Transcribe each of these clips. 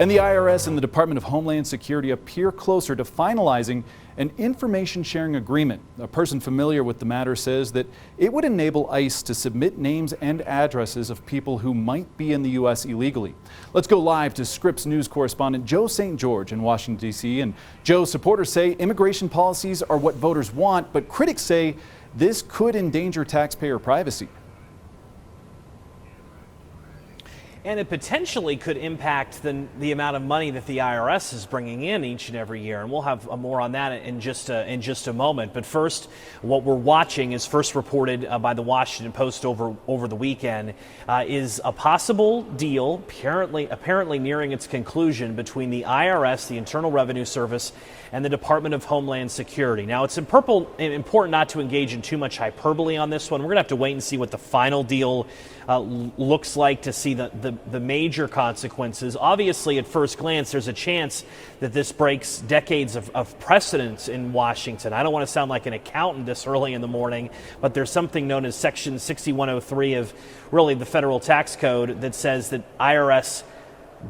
And the IRS and the Department of Homeland Security appear closer to finalizing an information sharing agreement. A person familiar with the matter says that it would enable ICE to submit names and addresses of people who might be in the U.S. illegally. Let's go live to Scripps News correspondent Joe St. George in Washington, D.C. And Joe, supporters say immigration policies are what voters want, but critics say this could endanger taxpayer privacy. And it potentially could impact the amount of money that the IRS is bringing in each and every year. And we'll have more on that in just a moment. But first, what we're watching is first reported by the Washington Post over the weekend is a possible deal apparently nearing its conclusion between the IRS, the Internal Revenue Service, and the Department of Homeland Security. Now, it's important not to engage in too much hyperbole on this one. We're going to have to wait and see what the final deal looks like to see the major consequences. Obviously, at first glance, there's a chance that this breaks decades of precedence in Washington. I don't want to sound like an accountant this early in the morning, but there's something known as Section 6103 of really the federal tax code that says that IRS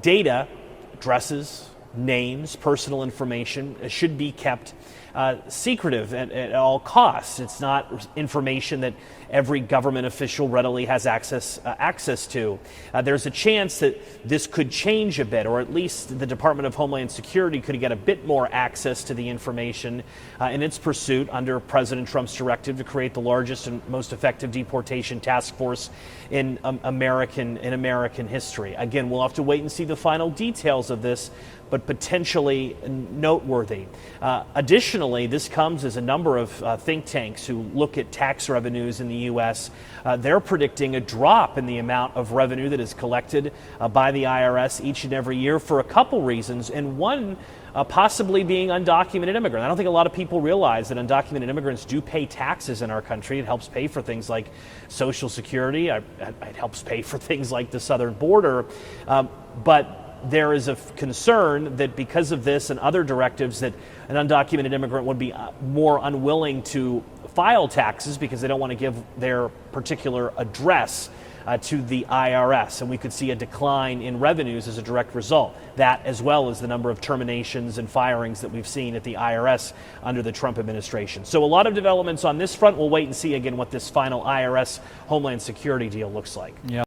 data, addresses, names, personal information should be kept secretive at all costs. It's not information that every government official readily has access to. There's a chance that this could change a bit, or at least the Department of Homeland Security could get a bit more access to the information in its pursuit under President Trump's directive to create the largest and most effective deportation task force in American history. Again, we'll have to wait and see the final details of this, but potentially noteworthy. Additionally, this comes as a number of think tanks who look at tax revenues in the U.S. They're predicting a drop in the amount of revenue that is collected by the IRS each and every year for a couple reasons, and one possibly being undocumented immigrants. I don't think a lot of people realize that undocumented immigrants do pay taxes in our country. It helps pay for things like Social Security. It helps pay for things like the southern border. But there is a concern that because of this and other directives that an undocumented immigrant would be more unwilling to file taxes because they don't want to give their particular address to the IRS, and we could see a decline in revenues as a direct result. That, as well as the number of terminations and firings that we've seen at the IRS under the Trump administration. So a lot of developments on this front. We'll wait and see again what this final IRS Homeland Security deal looks like. Yeah.